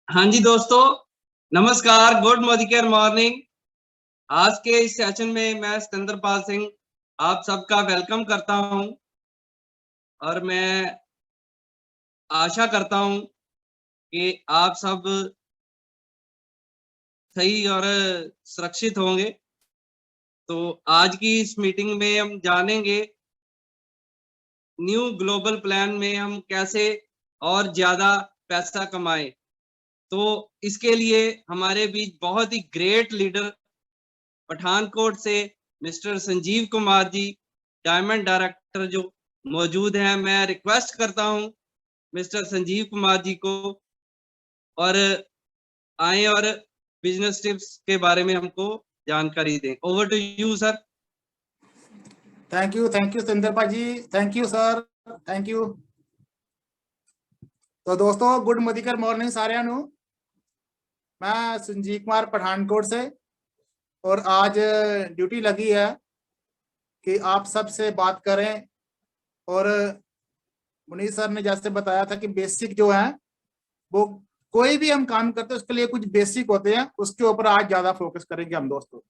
हाँ जी दोस्तों, नमस्कार, गुड मॉर्निंग मॉर्निंग। आज के इस सेशन में मैं सिकंदर पाल सिंह आप सबका वेलकम करता हूं और मैं आशा करता हूं कि आप सब सही और सुरक्षित होंगे। तो आज की इस मीटिंग में हम जानेंगे न्यू ग्लोबल प्लान में हम कैसे और ज्यादा पैसा कमाएं। तो इसके लिए हमारे बीच बहुत ही ग्रेट लीडर पठानकोट से mister Sanjeev Kumar ji, diamond director जो मौजूद हैं। मैं रिक्वेस्ट करता हूं मिस्टर संजीव कुमार जी को और आए और बिजनेस टिप्स के बारे में हमको जानकारी दें। Over to you sir. Thank you Sinder ji, thank you sir, thank you. तो दोस्तों गुड मॉर्निंग सारिਆਂ ਨੂੰ। मैं संजीव कुमार पठानकोट से और आज ड्यूटी लगी है कि आप सब से बात करें। और मुनीष सर ने जैसे बताया था कि बेसिक जो है वो कोई भी हम काम करते हैं उसके लिए कुछ बेसिक होते हैं, उसके ऊपर आज ज्यादा फोकस करेंगे हम दोस्तों।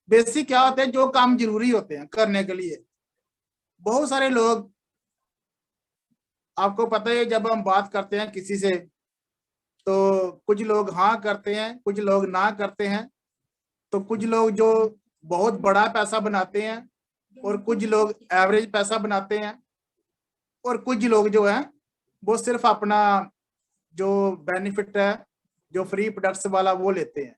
बेसिक क्या होते हैं? जो काम जरूरी होते हैं करने के लिए। बहुत सारे लोग, आपको पता है, जब हम बात करते हैं किसी से तो कुछ लोग हाँ करते हैं, कुछ लोग ना करते हैं। तो कुछ लोग जो बहुत बड़ा पैसा बनाते हैं और कुछ लोग एवरेज पैसा बनाते हैं और कुछ लोग जो है वो सिर्फ अपना जो बेनिफिट है, जो फ्री प्रोडक्ट्स वाला, वो लेते हैं।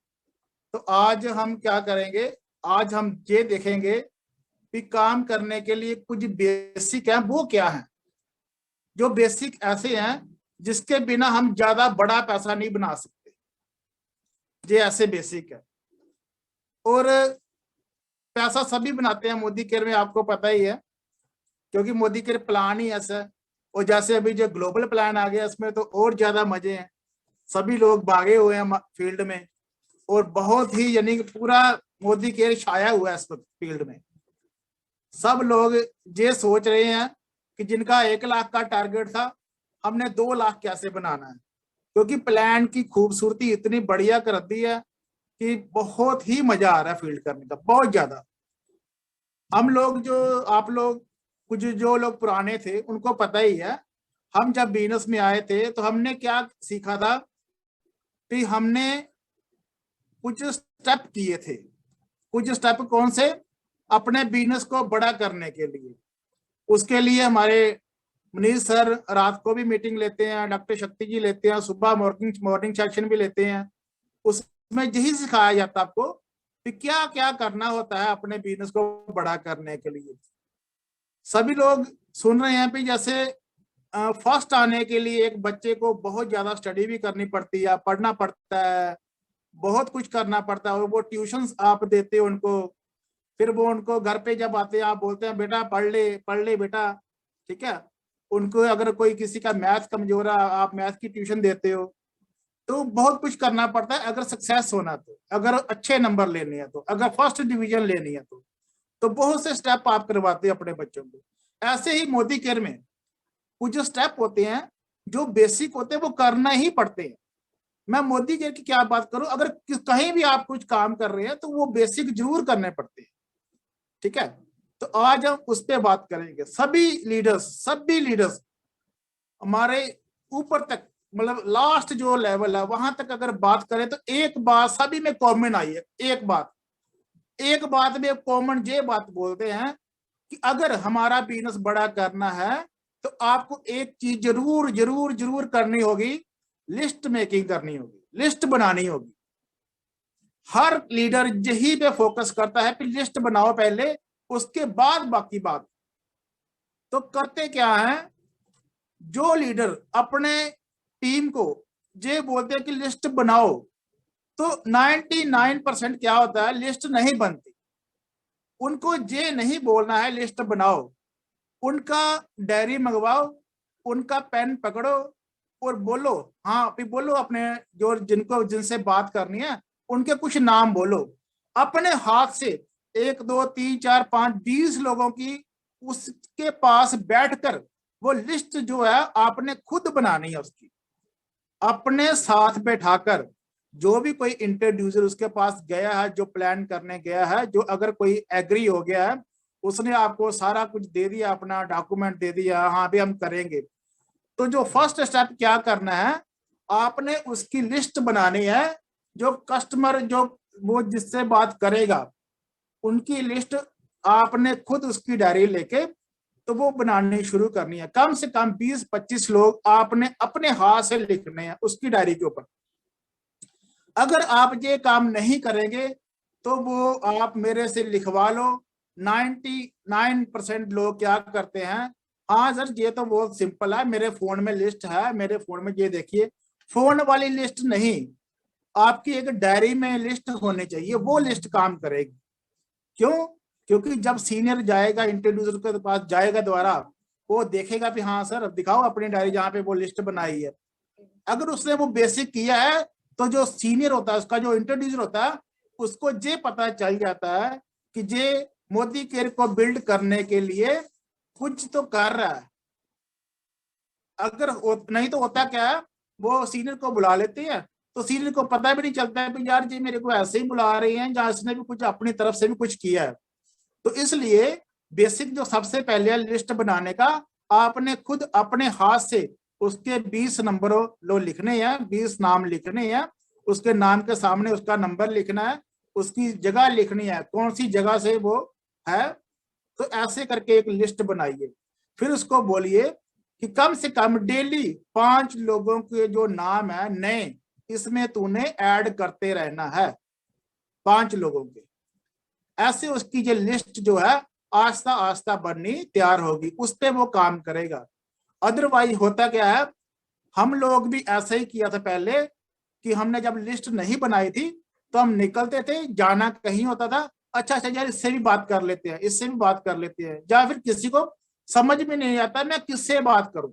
तो आज हम क्या करेंगे? आज हम ये देखेंगे कि काम करने के लिए कुछ बेसिक है, वो क्या है। जो बेसिक ऐसे हैं जिसके बिना हम ज्यादा बड़ा पैसा नहीं बना सकते, ये ऐसे बेसिक है। और पैसा सभी बनाते हैं मोदी केयर में, आपको पता ही है, क्योंकि मोदी केयर प्लान ही ऐसा है। और जैसे अभी जो ग्लोबल प्लान आ गया इसमें तो और ज्यादा मजे हैं। सभी लोग भागे हुए हैं फील्ड में और बहुत ही, यानी कि पूरा मोदी केयर छाया हुआ है इस फील्ड में। सब लोग ये सोच रहे हैं कि जिनका 1 लाख का टारगेट था, हमने 2 लाख कैसे बनाना है, क्योंकि प्लान की खूबसूरती इतनी बढ़िया कर दी है कि बहुत ही मजा आ रहा है फील्ड करने का, बहुत ज्यादा। हम लोग जो, आप लोग कुछ जो लोग पुराने थे उनको पता ही है, हम जब बिजनेस में आए थे तो हमने क्या सीखा था कि हमने कुछ स्टेप किए थे। कुछ स्टेप कौन से? अपने बिजनेस को बड़ा करने के लिए। उसके लिए हमारे मनीष सर रात को भी मीटिंग लेते हैं, डॉक्टर शक्ति जी लेते हैं, सुबह मॉर्निंग सेक्शन भी लेते हैं। उसमें यही सिखाया जाता है आपको कि क्या क्या करना होता है अपने बिजनेस को बड़ा करने के लिए। सभी लोग सुन रहे हैं कि जैसे फर्स्ट आने के लिए एक बच्चे को बहुत ज्यादा स्टडी भी करनी पड़ती है, पढ़ना पड़ता है, बहुत कुछ करना पड़ता है। और वो ट्यूशंस आप देते हो उनको, फिर वो उनको घर पे जब आते हैं आप बोलते हैं बेटा पढ़ ले बेटा, ठीक है। उनको अगर कोई किसी का मैथ कमजोर है, आप मैथ की ट्यूशन देते हो। तो बहुत कुछ करना पड़ता है अगर सक्सेस होना, तो अगर अच्छे नंबर लेने हैं, तो अगर फर्स्ट डिवीजन लेनी है तो बहुत से स्टेप आप करवाते हैं अपने बच्चों को। ऐसे ही मोदी केयर में कुछ स्टेप होते हैं जो बेसिक होते हैं, वो करना ही पड़ते हैं। मैं मोदी केयर की क्या बात करूं, अगर कहीं भी आप कुछ काम कर रहे हैं तो वो बेसिक जरूर करने पड़ते हैं, ठीक है। तो आज हम उस पर बात करेंगे। सभी लीडर्स हमारे ऊपर तक, मतलब लास्ट जो लेवल है वहां तक अगर बात करें तो एक बात सभी में कॉमन आई है। एक बात में कॉमन ये बात बोलते हैं कि अगर हमारा बिजनेस बड़ा करना है तो आपको एक चीज जरूर जरूर जरूर करनी होगी, लिस्ट मेकिंग करनी होगी, लिस्ट बनानी होगी। हर लीडर यही पे फोकस करता है कि लिस्ट बनाओ पहले, उसके बाद बाकी बात। तो करते क्या है, जो लीडर अपने टीम को ये बोलते हैं कि लिस्ट बनाओ, तो 99% क्या होता है, लिस्ट नहीं बनती। उनको ये नहीं बोलना है लिस्ट बनाओ, उनका डायरी मंगवाओ, उनका पेन पकड़ो और बोलो, हाँ फिर बोलो अपने जो जिनसे बात करनी है उनके कुछ नाम बोलो अपने हाथ से। 1 2 3 4 5 20 लोगों की उसके पास बैठकर वो लिस्ट जो है आपने खुद बनानी है उसकी। अपने साथ बैठाकर, जो भी कोई इंट्रोड्यूसर उसके पास गया है, जो प्लान करने गया है, जो अगर कोई एग्री हो गया है, उसने आपको सारा कुछ दे दिया, अपना डॉक्यूमेंट दे दिया, हाँ भी हम करेंगे, तो जो फर्स्ट स्टेप क्या करना है, आपने उसकी लिस्ट बनानी है। जो कस्टमर, जो वो जिससे बात करेगा, उनकी लिस्ट आपने खुद उसकी डायरी लेके तो वो बनानी शुरू करनी है। कम से कम 20-25 लोग आपने अपने हाथ से लिखने हैं उसकी डायरी के ऊपर। अगर आप ये काम नहीं करेंगे तो वो आप मेरे से लिखवा लो। 99% लोग क्या करते हैं, हाँ सर ये तो बहुत सिंपल है, मेरे फोन में लिस्ट है, मेरे फोन में ये देखिए। फोन वाली लिस्ट नहीं, आपकी एक डायरी में लिस्ट होनी चाहिए, वो लिस्ट काम करेगी। क्यों? क्योंकि जब सीनियर जाएगा, इंट्रोड्यूसर के पास जाएगा दोबारा, वो देखेगा भी हाँ सर दिखाओ अपनी डायरी जहाँ पे वो लिस्ट बनाई है। अगर उसने वो बेसिक किया है तो जो सीनियर होता है, उसका जो इंट्रोड्यूसर होता है, उसको ये पता चल जाता है कि ये मोदी केयर को बिल्ड करने के लिए कुछ तो कर रहा है। अगर नहीं तो होता क्या है, वो सीनियर को बुला लेते हैं तो सीनियर को पता भी नहीं चलता है कि यार जी मेरे को ऐसे ही बुला रहे हैं, जहाँ इसने भी कुछ अपनी तरफ से भी कुछ किया है। तो इसलिए बेसिक जो सबसे पहले लिस्ट बनाने का, आपने खुद अपने हाथ से उसके 20 नंबर लो लिखने हैं, 20 नाम लिखने हैं, उसके नाम के सामने उसका नंबर लिखना है, उसकी जगह लिखनी है, कौन सी जगह से वो है। तो ऐसे करके एक लिस्ट बनाइए। फिर उसको बोलिए कि कम से कम डेली 5 लोगों के जो नाम है नए, इसमें तूने ऐड करते रहना है, 5 लोगों के। ऐसे उसकी जो लिस्ट जो है आस्ता आस्ता बननी तैयार होगी, उस पर वो काम करेगा। अदरवाइज होता क्या है, हम लोग भी ऐसा ही किया था पहले, कि हमने जब लिस्ट नहीं बनाई थी तो हम निकलते थे, जाना कहीं होता था, अच्छा अच्छा यार इससे भी बात कर लेते हैं, इससे भी बात कर लेते हैं, या फिर किसी को समझ में नहीं आता मैं किससे बात करूं,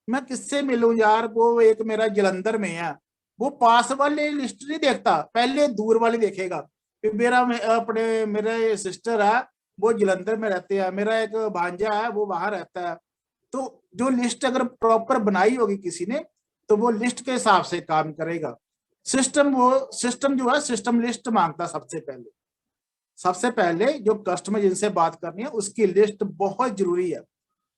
मैं किससे मिलूं यार। वो एक मेरा जलंधर में है, वो पास वाले लिस्ट नहीं देखता, पहले दूर वाली देखेगा। मेरा अपने मेरे सिस्टर है वो जलंधर में रहते हैं, मेरा एक भांजा है वो वहां रहता है। तो जो लिस्ट अगर प्रॉपर बनाई होगी किसी ने, तो वो लिस्ट के हिसाब से काम करेगा। सिस्टम जो है, सिस्टम लिस्ट मांगता सबसे पहले जो कस्टमर जिनसे बात करनी है उसकी लिस्ट बहुत जरूरी है।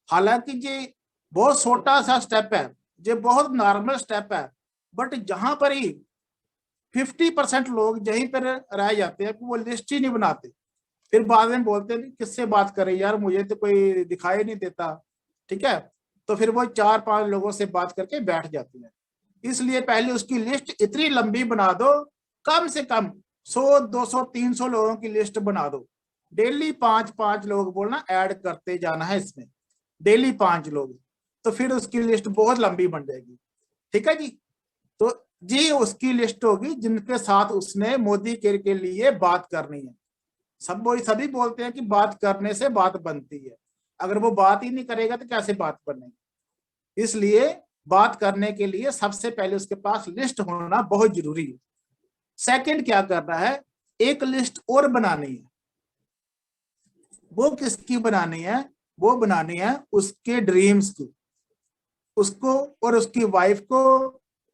हालांकि ये बहुत छोटा सा स्टेप है, ये बहुत नॉर्मल स्टेप है, बट जहां पर ही 50% लोग यहीं पर रह जाते हैं कि वो लिस्ट ही नहीं बनाते, फिर बाद में बोलते हैं किससे बात करें यार, मुझे तो कोई दिखाई नहीं देता, ठीक है। तो फिर वो 4-5 लोगों से बात करके बैठ जाते हैं। इसलिए पहले उसकी लिस्ट इतनी लंबी बना दो, कम से कम 100-200-300 लोगों की लिस्ट बना दो। डेली 5-5 लोग बोलना ऐड करते जाना है इसमें, डेली 5 लोग, तो फिर उसकी लिस्ट बहुत लंबी बन जाएगी। ठीक है जी। तो ये उसकी लिस्ट होगी जिनके साथ उसने मोदी केयर के लिए बात करनी है। सभी बोलते हैं कि बात करने से बात बनती है, अगर वो बात ही नहीं करेगा तो कैसे बात बनेगी। इसलिए बात करने के लिए सबसे पहले उसके पास लिस्ट होना बहुत जरूरी है। सेकंड क्या करना है, एक लिस्ट और बनानी है। वो किसकी बनानी है? वो बनानी है उसके ड्रीम्स की। उसको और उसकी वाइफ को,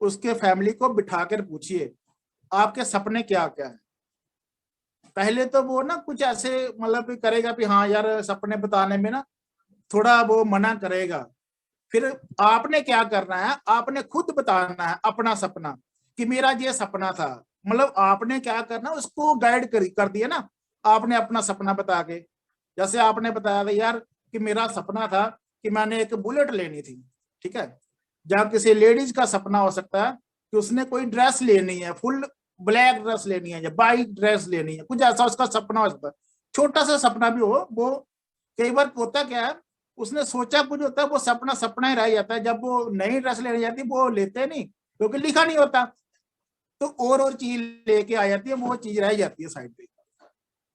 उसके फैमिली को बिठाकर पूछिए आपके सपने क्या क्या है। पहले तो वो ना कुछ ऐसे मतलब करेगा कि हाँ यार सपने बताने में ना थोड़ा वो मना करेगा। फिर आपने क्या करना है, आपने खुद बताना है अपना सपना कि मेरा ये सपना था। मतलब आपने क्या करना, उसको गाइड कर दिया ना आपने अपना सपना बता के। जैसे आपने बताया था यार कि मेरा सपना था कि मैंने एक बुलेट लेनी थी, ठीक है। जहाँ किसी लेडीज का सपना हो सकता है कि उसने कोई ड्रेस लेनी है, फुल ब्लैक ड्रेस लेनी है या वाइट ड्रेस लेनी है, कुछ ऐसा उसका सपना हो सकता है। छोटा सा सपना भी हो, वो कई बार होता क्या है, उसने सोचा कुछ होता है, वो सपना सपना ही रह जाता है। जब वो नई ड्रेस लेने जाती है वो लेते नहीं क्योंकि लिखा नहीं होता, तो और चीज लेके आ जाती है, वो चीज रह जाती है साइड पे।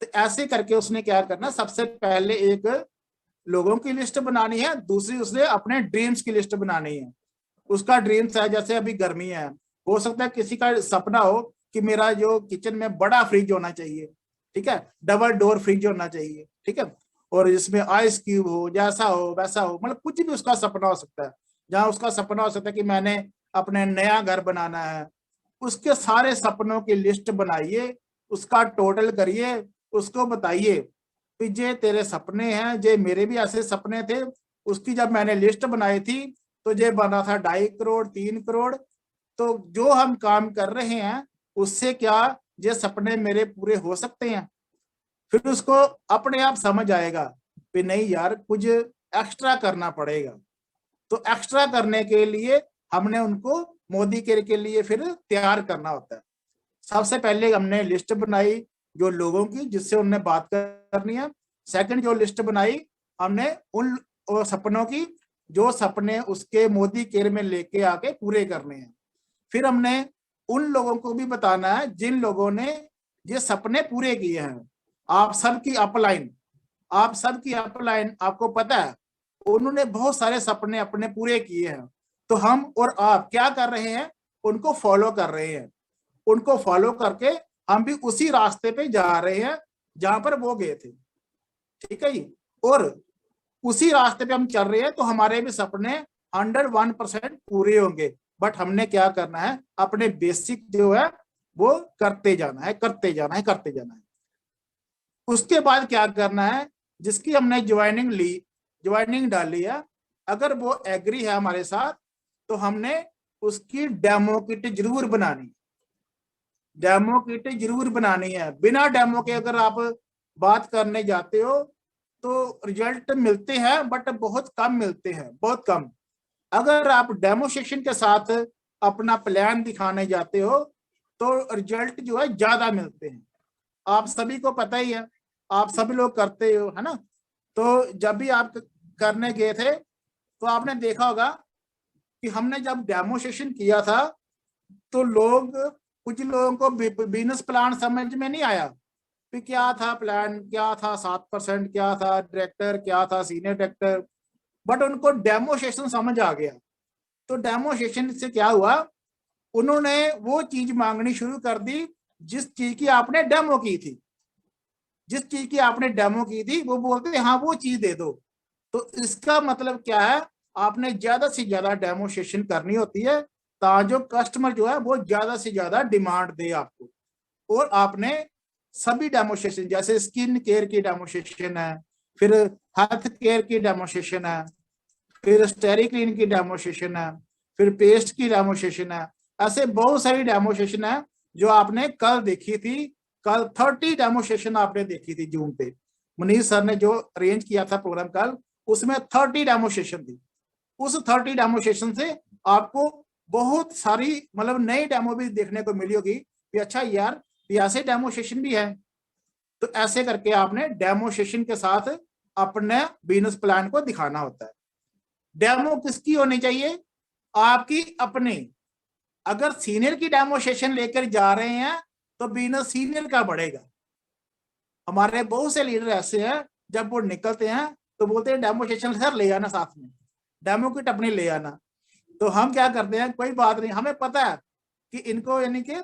तो ऐसे करके उसने क्या करना, सबसे पहले एक लोगों की लिस्ट बनानी है, दूसरी उसने अपने ड्रीम्स की लिस्ट बनानी है। उसका ड्रीम्स है, जैसे अभी गर्मी है, हो सकता है किसी का सपना हो कि मेरा जो किचन में बड़ा फ्रिज होना चाहिए, ठीक है, डबल डोर फ्रिज होना चाहिए, ठीक है, और जिसमें आइस क्यूब हो, जैसा हो वैसा हो, मतलब कुछ भी उसका सपना हो सकता है। जहां उसका सपना हो सकता है कि मैंने अपने नया घर बनाना है, उसके सारे सपनों की लिस्ट बनाइए, उसका टोटल करिए, उसको बताइए कि ये तेरे सपने हैं, ये मेरे भी ऐसे सपने थे। उसकी जब मैंने लिस्ट बनाई थी तो ये बना था 2.5 करोड़ 3 करोड़। तो जो हम काम कर रहे हैं उससे क्या ये सपने मेरे पूरे हो सकते हैं? फिर उसको अपने आप समझ आएगा कि नहीं यार, कुछ एक्स्ट्रा करना पड़ेगा। तो एक्स्ट्रा करने के लिए हमने उनको मोदी केयर के लिए फिर तैयार करना होता है। सबसे पहले हमने लिस्ट बनाई जो लोगों की जिससे उनने बात करनी है। सेकंड जो लिस्ट बनाई हमने उन सपनों की जो सपने उसके मोदी केयर में लेके आके पूरे करने हैं। फिर हमने उन लोगों को भी बताना है जिन लोगों ने ये सपने पूरे किए हैं। आप सबकी अपलाइन, आपको पता है उन्होंने बहुत सारे सपने अपने पूरे किए हैं। तो हम और आप क्या कर रहे हैं? उनको फॉलो कर रहे हैं। उनको फॉलो करके हम भी उसी रास्ते पे जा रहे हैं जहां पर वो गए थे। ठीक है जी। और उसी रास्ते पे हम चल रहे हैं तो हमारे भी सपने 101% पूरे होंगे। बट हमने क्या करना है? अपने बेसिक जो है वो करते जाना है, करते जाना है, करते जाना है। उसके बाद क्या करना है? जिसकी हमने ज्वाइनिंग डाली है, अगर वो एग्री है हमारे साथ तो हमने उसकी डेमो किट जरूर बनानी है। डेमो किट जरूर बनानी है। बिना डेमो के अगर आप बात करने जाते हो तो रिजल्ट मिलते हैं बट बहुत कम मिलते हैं, बहुत कम। अगर आप डेमोस्ट्रेशन के साथ अपना प्लान दिखाने जाते हो तो रिजल्ट जो है ज्यादा मिलते हैं। आप सभी को पता ही है, आप सभी लोग करते हो, है ना? तो जब भी आप करने गए थे तो आपने देखा होगा कि हमने जब डेमोस्ट्रेशन किया था तो कुछ लोगों को बिजनेस प्लान समझ में नहीं आया कि क्या था प्लान, क्या था 7%, क्या था डायरेक्टर, क्या था सीनियर डायरेक्टर। बट उनको डेमोस्ट्रेशन समझ आ गया। तो डेमोस्ट्रेशन से क्या हुआ? उन्होंने वो चीज मांगनी शुरू कर दी जिस चीज की आपने डेमो की थी। जिस चीज की आपने डेमो की थी वो बोलते हाँ वो चीज दे दो। तो इसका मतलब क्या है? आपने ज्यादा से ज्यादा डेमोस्ट्रेशन करनी होती है ताकि जो कस्टमर जो है वो ज्यादा से ज्यादा डिमांड दे आपको। और आपने सभी डेमोस्ट्रेशन, जैसे स्किन केयर की डेमोस्ट्रेशन है, फिर हेल्थ केयर की डेमोस्ट्रेशन है, फिर स्टेरिक्लीन की डेमोस्ट्रेशन है, फिर पेस्ट की डेमोस्ट्रेशन है। ऐसे बहुत सारी डेमोस्ट्रेशन है जो आपने कल देखी थी। कल 30 डेमोस्ट्रेशन आपने देखी थी जूम पे। मनीष सर ने जो अरेंज किया था प्रोग्राम कल, उसमें 30 डेमोस्ट्रेशन थी। उस 30 डेमोस्ट्रेशन से आपको बहुत सारी मतलब नई डेमो भी देखने को मिली होगी कि अच्छा यार ये ऐसे डेमोस्ट्रेशन भी है। तो ऐसे करके आपने डेमोस्ट्रेशन के साथ अपने बिजनेस प्लान को दिखाना होता है। डेमो किसकी होनी चाहिए? आपकी अपनी। अगर सीनियर की डेमोस्ट्रेशन लेकर जा रहे हैं तो बिजनेस सीनियर का बढ़ेगा। हमारे बहुत से लीडर ऐसे हैं जब वो निकलते हैं तो बोलते हैं डेमोस्ट्रेशन सर ले आना, साथ में डेमो किट अपनी ले आना। तो हम क्या करते हैं, कोई बात नहीं, हमें पता है कि इनको यानी कि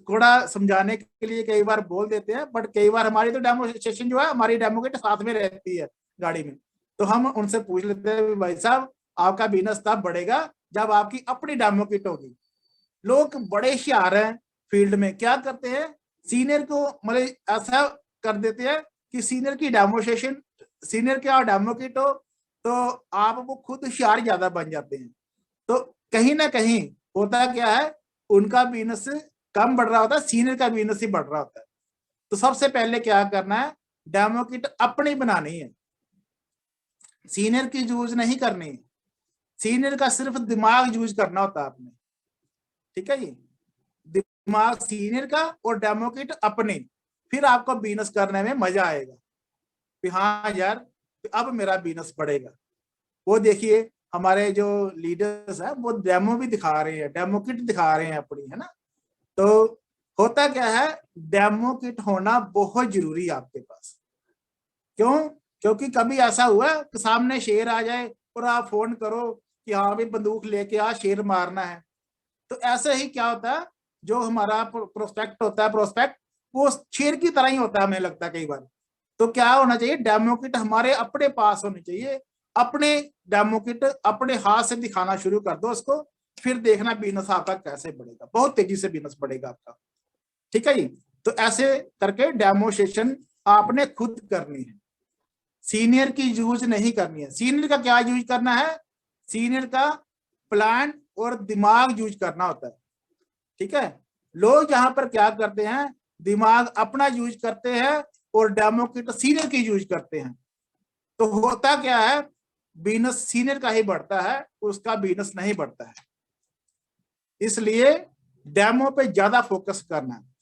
थोड़ा समझाने के लिए कई बार बोल देते हैं, बट कई बार हमारी तो डेमोस्ट्रेशन जो है हमारी डेमो किट साथ में रहती है गाड़ी में। तो हम उनसे पूछ लेते हैं भाई साहब आपका बिजनेस तब बढ़ेगा जब आपकी अपनी डेमो किट होगी। लोग बड़े होशियार हैं फील्ड में, क्या करते हैं सीनियर को मतलब ऐसा कर देते हैं कि सीनियर की डेमोस्ट्रेशन, सीनियर के और डेमो किट हो तो आप वो खुद होशियार ज्यादा बन जाते हैं। तो कहीं ना कहीं होता क्या है, उनका बिजनेस कम बढ़ रहा होता है, सीनियर का बिजनेस ही बढ़ रहा होता है। तो सबसे पहले क्या करना है, डेमो किट अपनी बनानी है, सीनियर की यूज नहीं करनी है। सीनियर का सिर्फ दिमाग यूज करना होता है आपने। ठीक है जी, दिमाग सीनियर का और डेमो किट अपनी। फिर आपको बिजनेस करने में मजा आएगा कि हाँ यार अब मेरा बिजनेस बढ़ेगा। वो देखिए हमारे जो लीडर्स हैं वो डेमो भी दिखा रहे हैं, डेमो किट दिखा रहे हैं अपनी, है ना? तो होता क्या है, डेमो किट होना बहुत जरूरी है आपके पास। क्यों? क्योंकि कभी ऐसा हुआ कि सामने शेर आ जाए और आप फोन करो कि हाँ भाई बंदूक लेके आ, शेर मारना है। तो ऐसे ही क्या होता है, जो हमारा प्रोस्पेक्ट होता है, प्रोस्पेक्ट वो शेर की तरह ही होता है हमें लगता है कई बार। तो क्या होना चाहिए, डेमो किट हमारे अपने पास होनी चाहिए। अपने डेमो किट अपने हाथ से दिखाना शुरू कर दो उसको फिर देखना बिजनेस आपका कैसे बढ़ेगा, बहुत तेजी से बिजनेस बढ़ेगा आपका। ठीक है जी। तो ऐसे करके डेमोस्ट्रेशन आपने खुद करनी है, सीनियर की यूज नहीं करनी है। सीनियर का क्या यूज करना है, सीनियर का प्लान और दिमाग यूज करना होता है। ठीक है, लोग यहाँ पर क्या करते हैं, दिमाग अपना यूज करते हैं और डेमो किट सीनियर की यूज करते हैं। तो होता क्या है, बिजनेस सीनियर का ही बढ़ता है, उसका बिजनेस नहीं बढ़ता है। इसलिए डेमो पे ज्यादा फोकस करना है।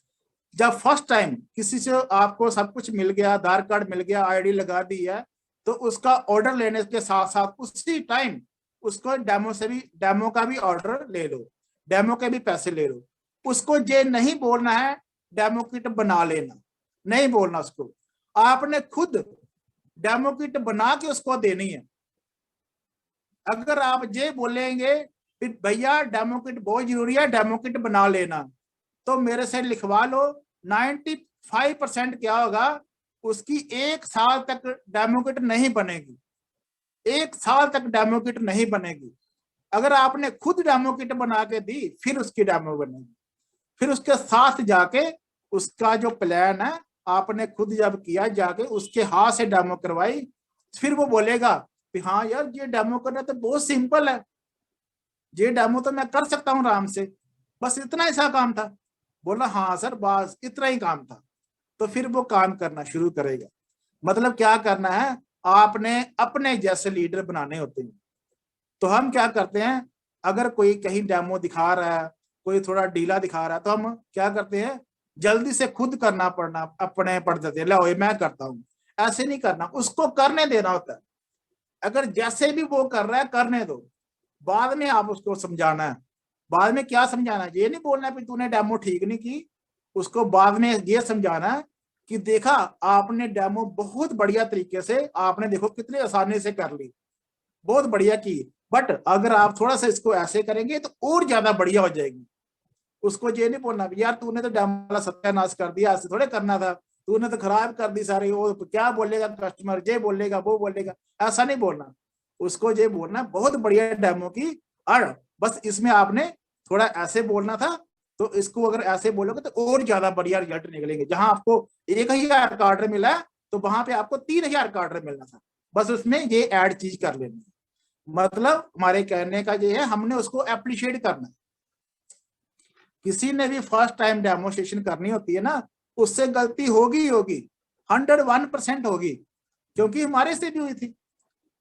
जब फर्स्ट टाइम किसी से आपको सब कुछ मिल गया, आधार कार्ड मिल गया, आईडी लगा दी है, तो उसका ऑर्डर लेने के साथ साथ उसी टाइम उसको डेमो का भी ऑर्डर ले लो, डेमो के भी पैसे ले लो। उसको ये नहीं बोलना है डेमो किट बना लेना, नहीं बोलना उसको, आपने खुद डेमो किट बना के उसको देनी है। अगर आप ये बोलेंगे भैया डेमो किट बहुत जरूरी है, डेमो किट बना लेना, तो मेरे से लिखवा लो, 95% क्या होगा, उसकी 1 साल तक डेमो किट नहीं बनेगी, 1 साल तक डेमो किट नहीं बनेगी। अगर आपने खुद डेमो किट बना के दी, फिर उसकी डेमो बनेगी। फिर उसके साथ जाके उसका जो प्लान है आपने खुद जब किया, जाके उसके हाथ से डेमो करवाई, फिर वो बोलेगा कि हाँ यार ये डेमो करना तो बहुत सिंपल है, ये डेमो तो मैं कर सकता हूँ आराम से, बस इतना ऐसा काम था। बोला हाँ सर बस इतना ही काम था। तो फिर वो काम करना शुरू करेगा। मतलब क्या करना है, आपने अपने जैसे लीडर बनाने होते हैं। तो हम क्या करते हैं, अगर कोई कहीं डेमो दिखा रहा है, कोई थोड़ा ढीला दिखा रहा है, तो हम क्या करते हैं, जल्दी से खुद करना पड़ना अपने पड़ जाते हैं, लो मैं करता हूँ। ऐसे नहीं करना, उसको करने देना होता है। अगर जैसे भी वो कर रहा है करने दो, बाद में आप उसको समझाना है। बाद में क्या समझाना है, ये नहीं बोलना है तूने डेमो ठीक नहीं की, उसको बाद में ये समझाना है कि देखा आपने डेमो बहुत बढ़िया तरीके से, आपने देखो कितनी आसानी से कर ली, बहुत बढ़िया की, बट अगर आप थोड़ा सा इसको ऐसे करेंगे तो और ज्यादा बढ़िया हो जाएगी। उसको ये नहीं बोलना यार तूने तो डेमो सत्यानाश कर दिया, ऐसे थोड़े करना था, तूने तो खराब कर दी सारी, वो क्या बोलेगा कस्टमर, ये बोलेगा वो बोलेगा, ऐसा नहीं बोलना। उसको ये बोलना बहुत बढ़िया डेमो की, और बस इसमें आपने थोड़ा ऐसे बोलना था, तो इसको अगर ऐसे बोलोगे तो और ज्यादा बढ़िया रिजल्ट निकलेंगे। जहां आपको 1000 का ऑर्डर मिला तो वहां पे आपको 3000 का ऑर्डर मिलना था, बस उसमें ये ऐड चीज कर लेनी। मतलब हमारे कहने का ये है, हमने उसको एप्रिशिएट करना है। किसी ने भी फर्स्ट टाइम डेमोस्ट्रेशन करनी होती है ना, उससे गलती होगी होगी, 101% होगी, क्योंकि हमारे से भी हुई थी।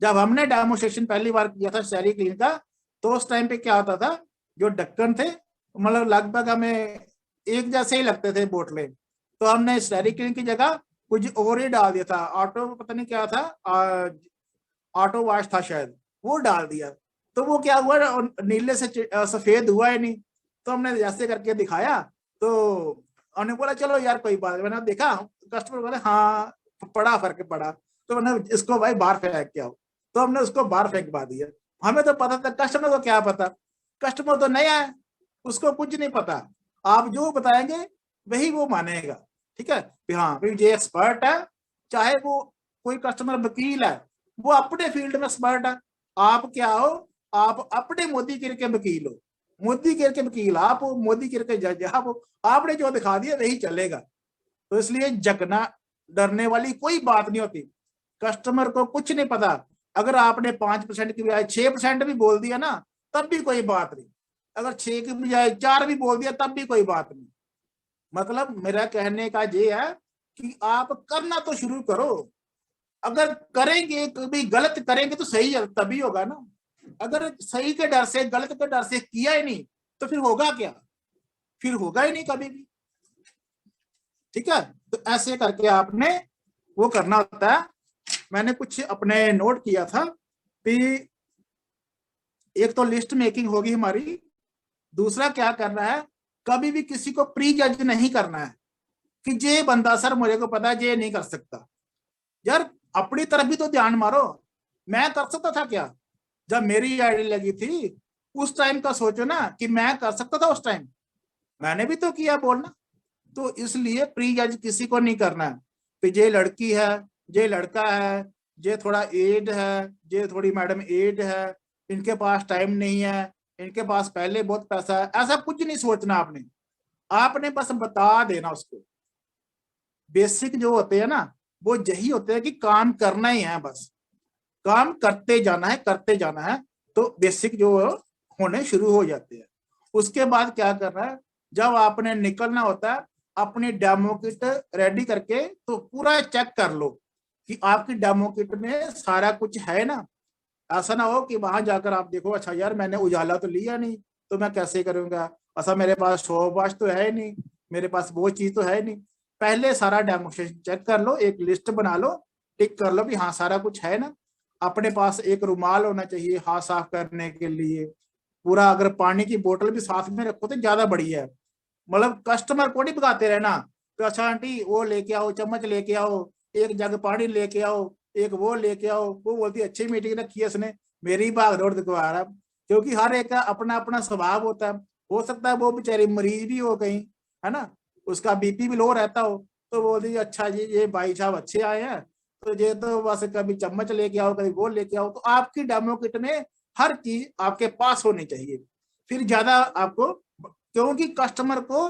जब हमने डेमोस्ट्रेशन पहली बार किया था स्टेरी क्लीन का, तो उस टाइम पे क्या होता था, जो ढक्कन थे मतलब लगभग हमें एक जैसे ही लगते थे बोतलें, तो हमने स्टेरी क्लीन की जगह कुछ और ही डाल दिया था, ऑटो पता नहीं क्या था, ऑटो वॉश था शायद, वो डाल दिया। तो वो क्या हुआ, नीले से सफेद हुआ ही नहीं। तो हमने जैसे करके दिखाया, तो उन्होंने बोला चलो यार कोई बात, मैंने देखा कस्टमर बोले हाँ पड़ा, फर्क पड़ा, तो मैंने इसको भाई बाहर फेंक के आओ, तो हमने उसको बाहर फेंकवा दिया। हमें तो पता था, कस्टमर को क्या पता, कस्टमर तो नया है, उसको कुछ नहीं पता, आप जो बताएंगे वही वो मानेगा। ठीक है, हाँ भाई ये एक्सपर्ट है, चाहे वो कोई कस्टमर वकील है, वो अपने फील्ड में एक्सपर्ट है, आप क्या हो, आप अपने मोदी गिर के वकील हो, मोदी गिर के वकील आप हो, मोदी गिर के जज आप हो, आपने जो दिखा दिया वही चलेगा। तो इसलिए जगना डरने वाली कोई बात नहीं होती, कस्टमर को कुछ नहीं पता, अगर आपने 5% की बजाय 6% भी बोल दिया ना तब भी कोई बात नहीं, अगर 6 की बजाय 4 भी बोल दिया तब भी कोई बात नहीं। मतलब मेरा कहने का ये है कि आप करना तो शुरू करो, अगर करेंगे कभी गलत करेंगे तो सही तभी होगा ना, अगर सही के डर से गलत के डर से किया ही नहीं तो फिर होगा क्या, फिर होगा ही नहीं कभी भी। ठीक है, तो ऐसे करके आपने वो करना होता है। मैंने कुछ अपने नोट किया था कि एक तो लिस्ट मेकिंग होगी हमारी, दूसरा क्या करना है, कभी भी किसी को प्री जज नहीं करना है कि ये बंदा सर मुझे को पता है ये नहीं कर सकता। यार अपनी तरफ भी तो ध्यान मारो, मैं कर सकता था क्या, जब मेरी आईडी लगी थी उस टाइम का सोचो ना कि मैं कर सकता था, उस टाइम मैंने भी तो किया बोलना। तो इसलिए प्री जज किसी को नहीं करना है कि ये लड़की है, ये लड़का है, ये थोड़ा एज है, ये थोड़ी मैडम एज है, इनके पास टाइम नहीं है, इनके पास पहले बहुत पैसा है, ऐसा कुछ नहीं सोचना आपने। आपने बस बता देना उसको। बेसिक जो होते हैं ना वो यही होते हैं कि काम करना ही है, बस काम करते जाना है, करते जाना है, तो बेसिक जो होने शुरू हो जाते हैं। उसके बाद क्या करना है, जब आपने निकलना होता है अपनी डेमो किट रेडी करके तो पूरा चेक कर लो कि आपकी डेमो किट में सारा कुछ है ना। ऐसा ना हो कि वहां जाकर आप देखो अच्छा यार मैंने उजाला तो लिया नहीं, तो मैं कैसे करूंगा, अच्छा मेरे पास शो वॉश तो है नहीं, मेरे पास वो चीज तो है नहीं। पहले सारा डेमोस्ट्रेशन चेक कर लो, एक लिस्ट बना लो, टिक कर लो भी हाँ सारा कुछ है ना। अपने पास एक रुमाल होना चाहिए हाथ साफ करने के लिए। पूरा अगर पानी की बोतल भी साथ में रखो तो ज्यादा बढ़िया है। मतलब कस्टमर को नहीं भगाते रहना तो अच्छा आंटी वो लेके आओ, चम्मच लेके आओ, एक जग पानी लेके आओ, एक वो लेके आओ। वो बोलती अच्छी मीटिंग रखी है इसने, मेरी भाग दौड़ दिखवा रहा। क्योंकि हर एक का अपना अपना स्वभाव होता है। हो सकता है वो बेचारी मरीज भी हो कहीं, है ना, उसका बीपी भी लो रहता हो, तो बोलती अच्छा जी ये भाई साहब अच्छे आए हैं, तो ये तो बस कभी चम्मच लेके आओ कभी वो लेके आओ। तो आपकी डेमो किट में हर चीज आपके पास होनी चाहिए। फिर ज्यादा आपको, क्योंकि कस्टमर को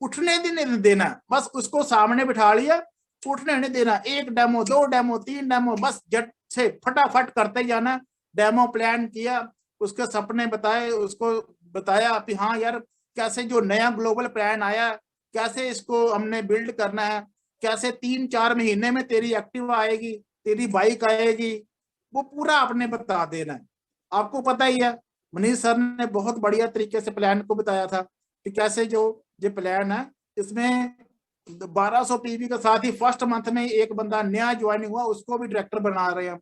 उठने नहीं देना, बस उसको सामने बिठा लिया, उठने नहीं देना। एक डेमो, दो डेमो, तीन डेमो, बस झट से फटाफट करते जाना। डेमो प्लान किया, उसके सपने बताए, उसको बताया कि हाँ यार कैसे जो नया ग्लोबल प्लान आया कैसे इसको हमने बिल्ड करना है, कैसे 3-4 महीने में तेरी एक्टिव आएगी, तेरी बाइक आएगी, वो पूरा आपने बता देना है। आपको पता ही है मनीष सर ने बहुत बढ़िया तरीके से प्लान को बताया था कि कैसे जो ये प्लान है इसमें 1200 पीवी के साथ ही फर्स्ट मंथ में एक बंदा नया ज्वाइनिंग हुआ उसको भी डायरेक्टर बना रहे हैं।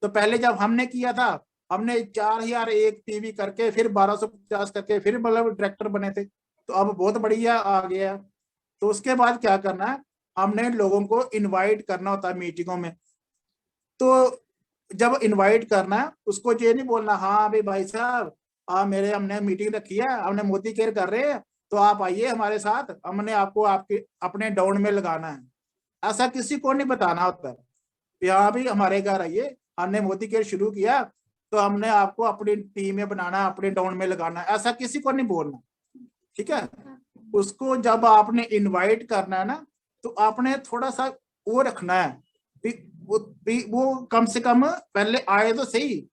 तो पहले जब हमने किया था हमने 4001 पीवी करके फिर 1250 करके फिर मतलब डायरेक्टर बने थे। तो अब बहुत बढ़िया आ गया। तो उसके बाद क्या करना है, हमने लोगों को इनवाइट करना होता है मीटिंगों में। तो जब इनवाइट करना है उसको ये नहीं बोलना हाँ भाई साहब मेरे हमने मीटिंग रखी है, हमने मोदी केयर कर रहे हैं तो आप आइए हमारे साथ, हमने आपको आपके अपने डाउन में लगाना है। ऐसा किसी को नहीं बताना होता है। हाँ भाई हमारे घर आइए, हमने मोदी केयर शुरू किया तो हमने आपको अपनी टीम में बनाना, अपने डाउन में लगाना, ऐसा किसी को नहीं बोलना। ठीक है। उसको जब आपने इनवाइट करना है ना तो आपने थोड़ा सा वो रखना है वो कम से कम पहले आए तो सही।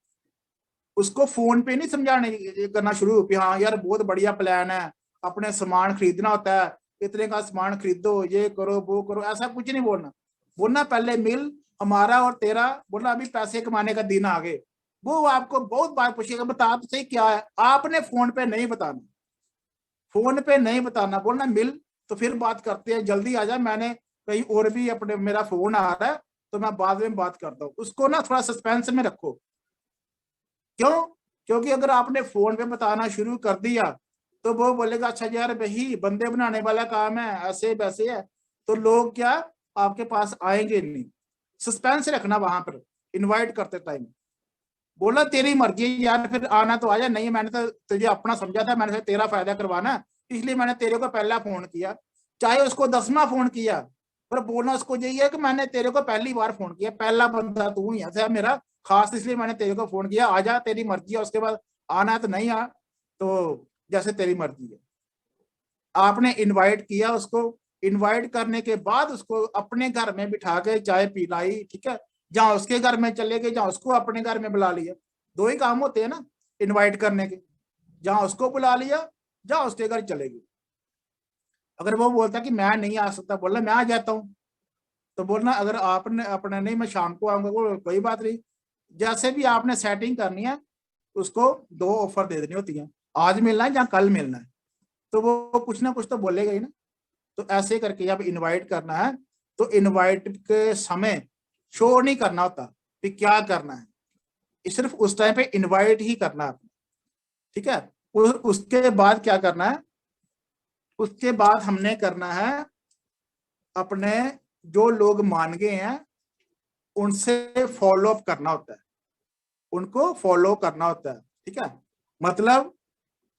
उसको फोन पे नहीं समझाने करना शुरू कि हाँ यार बहुत बढ़िया प्लान है, अपने सामान खरीदना होता है, इतने का सामान खरीदो, ये करो वो करो, ऐसा कुछ नहीं बोलना। बोलना पहले मिल हमारा और तेरा, बोलना अभी पैसे कमाने का दिन आ गए। वो आपको बहुत बार पूछेगा बता तो सही क्या है, आपने फोन पे नहीं बताना, फोन पे नहीं बताना, बोलना मिल तो फिर बात करते हैं, जल्दी आ जा, मैंने कहीं और भी अपने मेरा फोन आ रहा है तो मैं बाद में बात करता हूँ। उसको ना थोड़ा सस्पेंस में रखो। क्यों? क्योंकि अगर आपने फोन पे बताना शुरू कर दिया तो वो बोलेगा अच्छा यार भाई बंदे बनाने वाला काम है, ऐसे वैसे है, तो लोग क्या आपके पास आएंगे नहीं। सस्पेंस रखना वहां पर इनवाइट करते टाइम। बोला तेरी मर्जी यार, फिर आना तो आजा, नहीं मैंने तो तुझे अपना समझा था, मैंने तेरा फायदा करवाना इसलिए मैंने तेरे को पहला फोन किया, चाहे उसको 10वां फोन किया, पर बोलना उसको यही है कि मैंने तेरे को पहली बार फोन किया, पहला बंदा तू ही है मेरा खास, इसलिए मैंने तेरे को फोन किया, आजा तेरी मर्जी है, उसके बाद आना है तो नहीं आ, तो जैसे तेरी मर्जी है। आपने इनवाइट किया उसको, इनवाइट करने के बाद उसको अपने घर में बिठा के चाय पिलाई, ठीक है, जहां उसके घर में चले गए, जहां उसको अपने घर में बुला लिया। दो ही काम होते हैं ना इनवाइट करने के, जहां उसको बुला लिया जहां उसके घर चले गए। अगर वो बोलता कि मैं नहीं आ सकता, बोलना मैं आ जाता हूँ, तो बोलना अगर आपने अपने नहीं मैं शाम को आऊंगा, कोई बात नहीं। जैसे भी आपने सेटिंग करनी है उसको 2 ऑफर दे देनी होती है, आज मिलना है या कल मिलना है, तो वो कुछ ना कुछ तो बोलेगा ही ना। तो ऐसे करके जब इनवाइट करना है तो इनवाइट के समय शो नहीं करना होता कि क्या करना है, सिर्फ उस टाइम पे इनवाइट ही करना है। ठीक है। उसके बाद क्या करना है, उसके बाद हमने करना है अपने जो लोग मान गए हैं उनसे फॉलो अप करना होता है, उनको फॉलो करना होता है। ठीक है। मतलब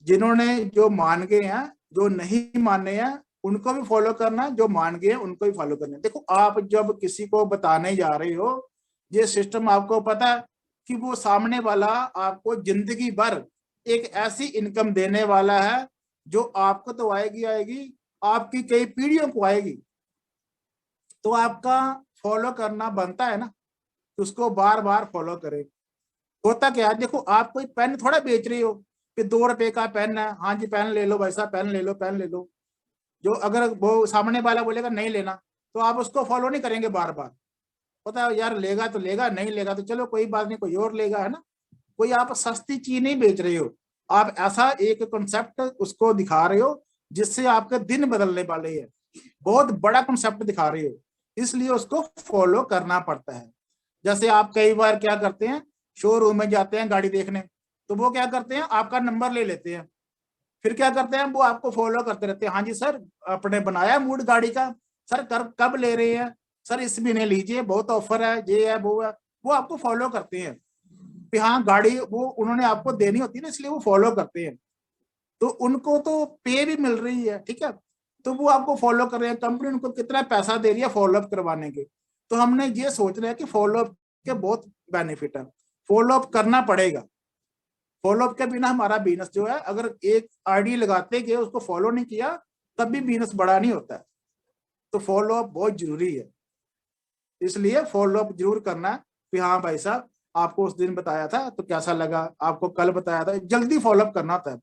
जिन्होंने जो मान गए हैं, जो नहीं माने हैं उनको भी फॉलो करना, जो मान गए हैं उनको भी फॉलो करना। देखो आप जब किसी को बताने जा रहे हो ये सिस्टम, आपको पता है कि वो सामने वाला आपको जिंदगी भर एक ऐसी इनकम देने वाला है जो आपको तो आएगी आएगी, आपकी कई पीढ़ियों को आएगी। तो आपका फॉलो करना बनता है ना, उसको बार बार फॉलो करें। होता क्या है, देखो आप कोई पेन थोड़ा बेच रही हो कि 2 रुपए का पेन है, हाँ जी पेन ले लो भाई साहब, पेन ले लो, पेन ले लो। जो अगर वो सामने वाला बोलेगा नहीं लेना, तो आप उसको फॉलो नहीं करेंगे बार बार। पता है यार, लेगा तो लेगा, नहीं लेगा तो चलो कोई बात नहीं, कोई और लेगा, है ना। कोई आप सस्ती चीज नहीं बेच रहे हो, आप ऐसा एक कॉन्सेप्ट उसको दिखा रहे हो जिससे आपके दिन बदलने वाले हैं। बहुत बड़ा कॉन्सेप्ट दिखा रहे हो, इसलिए उसको फॉलो करना पड़ता है। जैसे आप कई बार क्या करते हैं, शोरूम में जाते हैं गाड़ी देखने, तो वो क्या करते हैं, आपका नंबर ले लेते हैं, फिर क्या करते हैं, वो आपको फॉलो करते रहते हैं। हाँ जी सर, आपने बनाया मूड गाड़ी का, सर कब ले रहे हैं, सर इस महीने लीजिए, बहुत ऑफर है, ये है वो है। वो आपको फॉलो करते हैं कि हाँ गाड़ी वो उन्होंने आपको देनी होती है ना, इसलिए वो फॉलो करते हैं। तो उनको तो पे भी मिल रही है, ठीक है, तो वो आपको फॉलो कर रहे हैं, कंपनी उनको कितना पैसा दे रही है फॉलोअप करवाने के। तो हमने ये सोच रहे हैं कि फॉलोअप के बहुत बेनिफिट है, फॉलोअप करना पड़ेगा। फॉलोअप के बिना हमारा बिजनेस जो है, अगर एक आईडी लगाते गए उसको फॉलो नहीं किया तब भी बिजनेस बड़ा नहीं होता है। तो फॉलोअप बहुत जरूरी है, इसलिए फॉलोअप जरूर करना है कि हाँ भाई साहब आपको उस दिन बताया था तो कैसा लगा, आपको कल बताया था, जल्दी फॉलोअप करना होता है।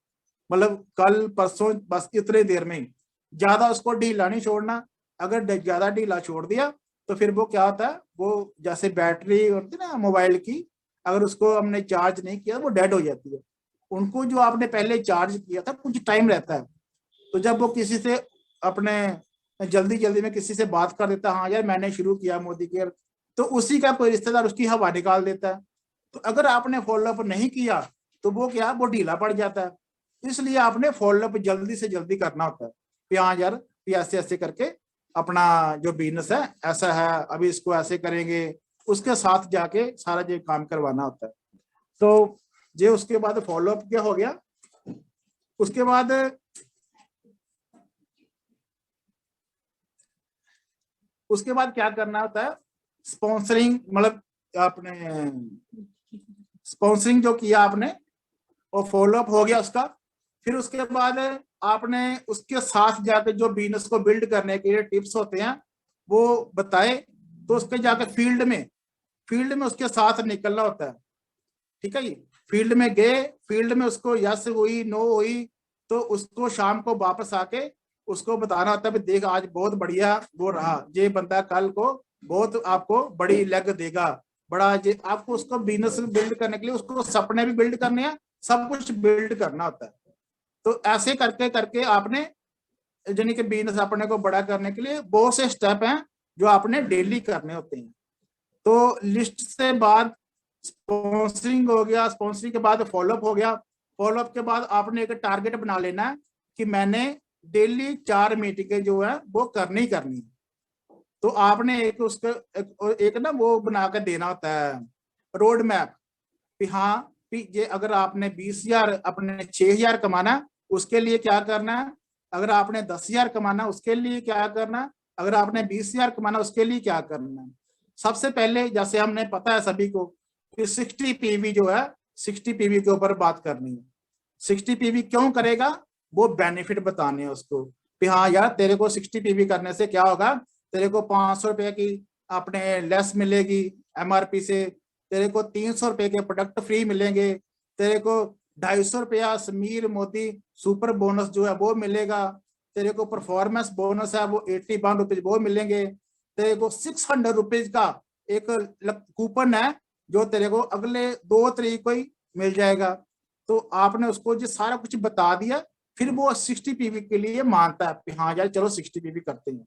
मतलब कल परसों बस इतने देर में ही, ज्यादा उसको ढीला नहीं छोड़ना। अगर ज्यादा ढीला छोड़ दिया तो फिर वो क्या होता है, वो जैसे बैटरी होती है ना मोबाइल की, अगर उसको हमने चार्ज नहीं किया वो डेड हो जाती है। उनको जो आपने पहले चार्ज किया था कुछ टाइम रहता है, तो जब वो किसी से अपने जल्दी जल्दी में किसी से बात कर देता है, हाँ यार मैंने शुरू किया मोदी केयर, तो उसी का कोई रिश्तेदार उसकी हवा निकाल देता है। तो अगर आपने फॉलोअप नहीं किया तो वो क्या, वो ढीला पड़ जाता है। इसलिए आपने फॉलोअप जल्दी से जल्दी करना होता है कि हाँ यार ऐसे ऐसे करके अपना जो बिजनेस है ऐसा है, अभी इसको ऐसे करेंगे, उसके साथ जाके सारा जो काम करवाना होता है। तो ये उसके बाद फॉलोअप क्या हो गया, उसके बाद क्या करना होता है, स्पॉन्सरिंग, मतलब आपने स्पॉन्सरिंग जो किया आपने और फॉलोअप हो गया उसका, फिर उसके बाद आपने उसके साथ जाके जो बिजनेस को बिल्ड करने के लिए टिप्स होते हैं वो बताए, तो उसके जाके फील्ड में उसके साथ निकलना होता है। ठीक है जी, फील्ड में गए, फील्ड में उसको यस हुई नो हुई, तो उसको शाम को वापस आके उसको बताना होता है देख आज बहुत बढ़िया वो रहा, ये बंदा कल को बहुत आपको बड़ी लेग देगा, बड़ा ये आपको उसको बिजनेस बिल्ड करने के लिए उसको सपने भी बिल्ड करने हैं, सब कुछ बिल्ड करना होता है। तो ऐसे करके करके आपने यानी कि बिजनेस अपने को बड़ा करने के लिए बहुत से स्टेप हैं जो आपने डेली करने होते हैं। तो लिस्ट से बाद स्पॉन्सरिंग हो गया, स्पॉन्सरिंग के बाद फॉलोअप हो गया, फॉलोअप के बाद आपने एक टारगेट बना लेना है कि मैंने डेली 4 मीटिंगें जो है वो करनी ही करनी है। तो आपने एक उसका एक ना वो बना कर देना होता है रोड मैप कि हाँ कि ये अगर आपने 20,000 अपने 6,000 कमाना उसके लिए क्या करना है, अगर आपने 10,000 कमाना उसके लिए क्या करना है, अगर आपने 20,000 कमाना उसके लिए क्या करना है। सबसे पहले जैसे हमने पता है सभी को कि 60 पीवी जो है, 60 पीवी के ऊपर बात करनी है। 60 पीवी क्यों करेगा, वो बेनिफिट बताने हैं उसको कि हाँ यार तेरे को 60 पीवी करने से क्या होगा, तेरे को 500 रुपए की अपने लेस मिलेगी एमआरपी से, तेरे को 300 रुपए के प्रोडक्ट फ्री मिलेंगे, तेरे को 250 रुपया समीर मोदी सुपर बोनस जो है वो मिलेगा, तेरे को परफॉर्मेंस बोनस है वो 81 रुपीज वो मिलेंगे, तेरे को 600 रुपीज का एक कूपन है जो तेरे को अगले 2 तारीख को ही मिल जाएगा। तो आपने उसको जो सारा कुछ बता दिया, फिर वो 60 पीवी के लिए मानता है कि हाँ यार चलो 60 पीवी करते हैं।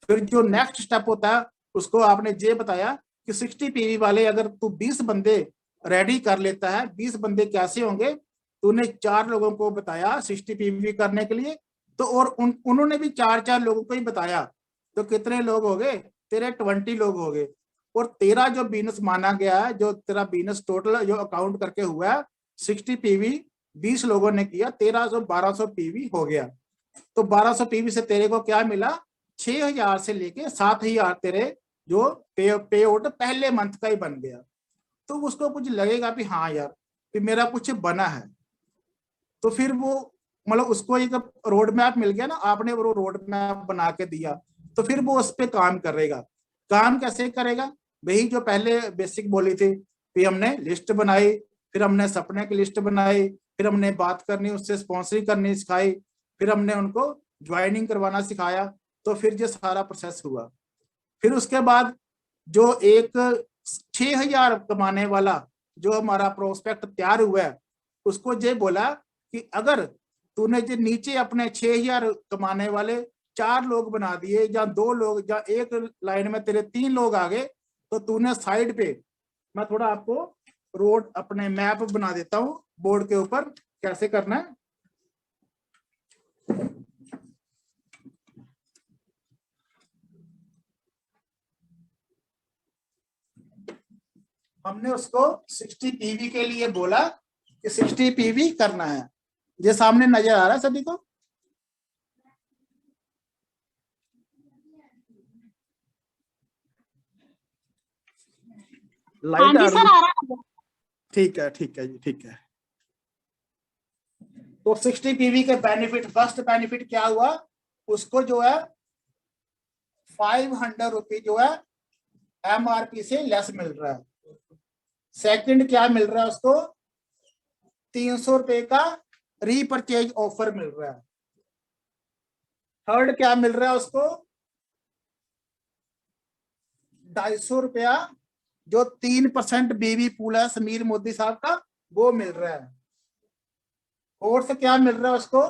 फिर जो नेक्स्ट स्टेप होता है उसको आपने ये बताया कि 60 पीवी वाले अगर तू 20 बंदे रेडी कर लेता है, 20 बंदे कैसे होंगे, तूने 4 लोगों को बताया 60 पीवी करने के लिए, तो और उन्होंने भी 4 लोगों को ही बताया, तो कितने लोग हो गए, तेरे 20 लोग हो गए। और तेरा जो बिजनेस माना गया है, जो तेरा बिजनेस टोटल जो अकाउंट करके हुआ है 60 पीवी 20 लोगों ने किया, 1200 पीवी हो गया। तो 1200 पीवी से तेरे को क्या मिला, 6,000 से लेके 7,000 तेरे जो पे आउट पहले मंथ का ही बन गया। तो उसको कुछ लगेगा कि हाँ यार कि मेरा कुछ बना है। तो फिर वो मतलब उसको एक रोड मैप मिल गया ना, आपने वो रोड मैप बना के दिया, तो फिर वो उस पर काम करेगा। काम कैसे करेगा? वही जो पहले बेसिक बोली थी, फिर हमने लिस्ट बनाई, फिर हमने सपने की लिस्ट बनाई, फिर हमने बात करनी, उससे स्पॉन्सरिंग करनी सिखाई, फिर हमने उनको ज्वाइनिंग करवाना सिखाया, तो फिर ये सारा प्रोसेस हुआ। फिर उसके बाद जो एक 6,000 कमाने वाला जो हमारा प्रोस्पेक्ट तैयार हुआ है, उसको ये बोला कि अगर तूने जो नीचे अपने 6,000 कमाने वाले 4 लोग बना दिए, या 2 लोग, या एक लाइन में तेरे 3 लोग आ गए, तो तूने साइड पे, मैं थोड़ा आपको रोड अपने मैप बना देता हूं बोर्ड के ऊपर, कैसे करना है। हमने उसको 60 पीवी के लिए बोला कि 60 पीवी करना है। ये सामने नजर आ रहा है सभी को? हाँ लाइट जी आ सर, रही आ है? रहा है। ठीक है, ठीक है जी, ठीक है। तो 60 पीवी के बेनिफिट, फर्स्ट बेनिफिट क्या हुआ, उसको जो है 500 रुपये जो है एमआरपी से लेस मिल रहा है। सेकंड क्या मिल रहा है उसको, 300 रुपये का रीपरचेज ऑफर मिल रहा है। थर्ड क्या मिल रहा है उसको, 250 रुपया जो 3% बीबी पूल है समीर मोदी साहब का, वो मिल रहा है। फोर्थ क्या मिल रहा है उसको,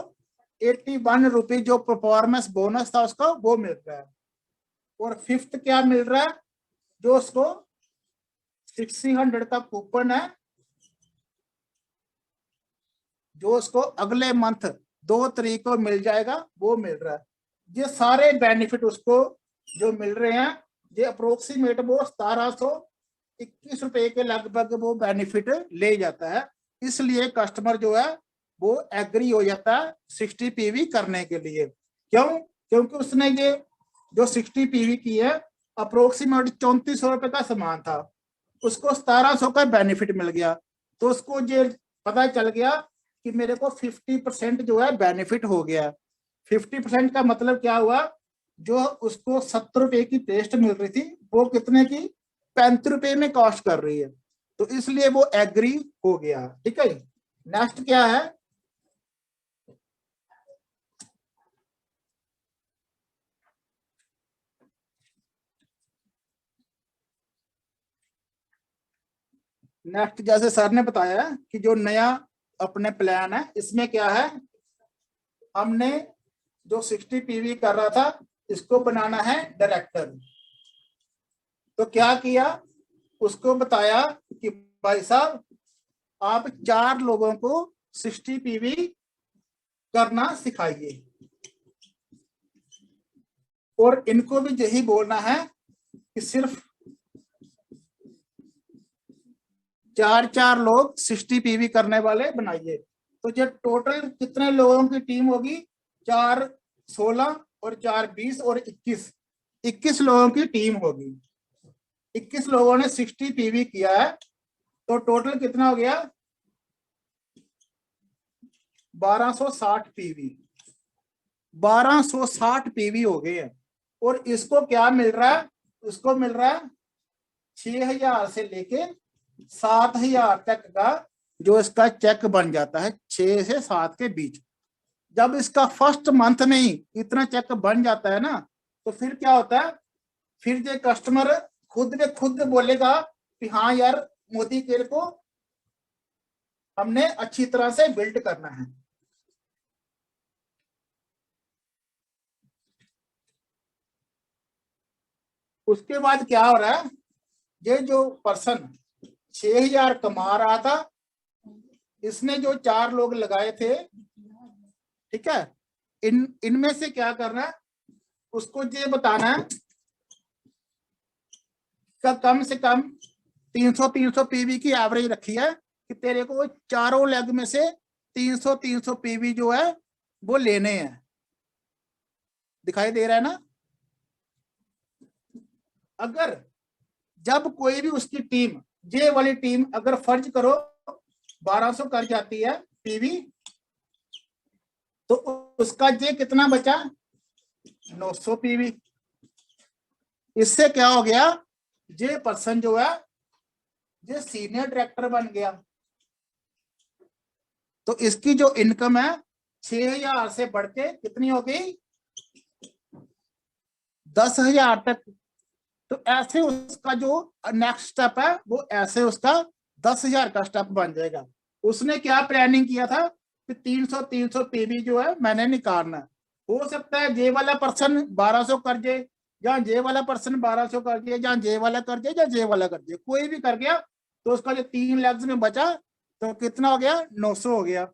81 रुपये जो परफॉर्मेंस बोनस था उसका, वो मिल रहा है। और फिफ्थ क्या मिल रहा है, जो उसको 600 का कूपन है, जो उसको अगले मंथ 2 तारीख को मिल जाएगा, वो मिल रहा है। ये सारे बेनिफिट उसको जो मिल रहे हैं, ये अप्रोक्सीमेट वो 1721 रुपए के लगभग वो बेनिफिट ले जाता है। इसलिए कस्टमर जो है वो एग्री हो जाता है 60 पीवी करने के लिए। क्यों? क्योंकि उसने ये जो 60 पीवी की है, अप्रोक्सीमेट 3400 रुपए का सामान था, उसको 1700 का बेनिफिट मिल गया, तो उसको ये पता चल गया कि मेरे को 50% जो है बेनिफिट हो गया। 50% का मतलब क्या हुआ, जो उसको 70 रुपए की पेस्ट मिल रही थी, वो कितने की, 35 रुपए में कॉस्ट कर रही है, तो इसलिए वो एग्री हो गया। ठीक है, नेक्स्ट क्या है, नेक्स्ट जैसे सर ने बताया कि जो नया अपने प्लान है, इसमें क्या है, हमने जो 60 पीवी कर रहा था, इसको बनाना है डायरेक्टर। तो क्या किया, उसको बताया कि भाई साहब आप 4 लोगों को 60 पीवी करना सिखाइए, और इनको भी यही बोलना है कि सिर्फ 4 लोग 60 पीवी करने वाले बनाइए। तो जो टोटल कितने लोगों की टीम होगी, 4 16 और 4 20 और 21 लोगों की टीम होगी। 21 लोगों ने 60 पीवी किया है, तो टोटल कितना हो गया, 1260 पीवी। 1260 पीवी हो गए हैं। और इसको क्या मिल रहा है, इसको मिल रहा है 6,000 से लेके 7,000 तक का जो इसका चेक बन जाता है, 6 से 7 के बीच। जब इसका फर्स्ट मंथ में ही इतना चेक बन जाता है ना, तो फिर क्या होता है, फिर ये कस्टमर खुद बोलेगा कि हाँ यार, मोदी केयर को हमने अच्छी तरह से बिल्ड करना है। उसके बाद क्या हो रहा है, ये जो पर्सन 6,000 कमा रहा था, इसने जो 4 लोग लगाए थे, ठीक है, इनमें से क्या करना है, उसको ये बताना है का कम से कम 300 पीवी की एवरेज रखी है कि तेरे को चारों लेग में से 300 पीवी जो है वो लेने हैं। दिखाई दे रहा है ना? अगर जब कोई भी उसकी टीम, ये वाली टीम अगर फर्ज करो 1200 कर जाती है पीवी, तो उसका ये कितना बचा 900 पीवी। इससे क्या हो गया, ये पर्सन जो है ये सीनियर डायरेक्टर बन गया। तो इसकी जो इनकम है 6000 से बढ़ के कितनी हो गई 10,000 तक। तो ऐसे उसका जो नेक्स्ट स्टेप है वो ऐसे उसका 10,000 का स्टेप बन जाएगा। उसने क्या प्लानिंग किया था कि 300 पीवी जो है मैंने निकालना है। हो सकता है जे वाला पर्सन 1200 कर दे, या जे वाला पर्सन 1200 कर दे, या जे वाला कर दे, या जे वाला कर दे, कोई भी कर गया। तो उसका जो 3 लेग्स में बचा तो कितना हो गया 900 हो गया।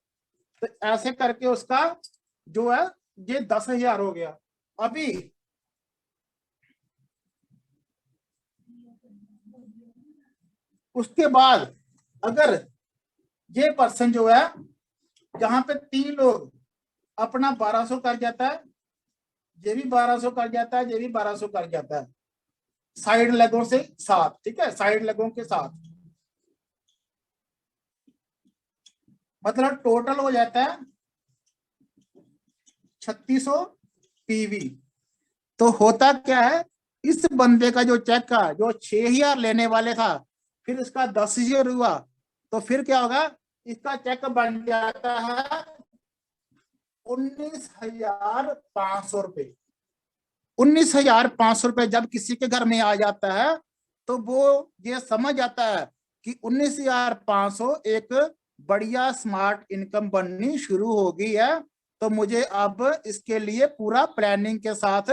तो ऐसे करके उसका जो है ये 10,000 हो गया। अभी उसके बाद अगर ये पर्सन जो है जहां पे 3 लोग अपना 1200 कर जाता है, ये भी 1200 कर जाता है, ये भी 1200 कर जाता है, साइड लेगों से साथ, ठीक है, साइड लेगों के साथ, मतलब टोटल हो जाता है 3600 पीवी। तो होता क्या है, इस बंदे का जो चेक का जो 6000 लेने वाले था, फिर इसका 10,000 हुआ, तो फिर क्या होगा, इसका चेक बन जाता है 19,500 रुपए। 19,500 रुपए जब किसी के घर में आ जाता है तो वो ये समझ आता है कि 19,500 एक बढ़िया स्मार्ट इनकम बननी शुरू हो गई है। तो मुझे अब इसके लिए पूरा प्लानिंग के साथ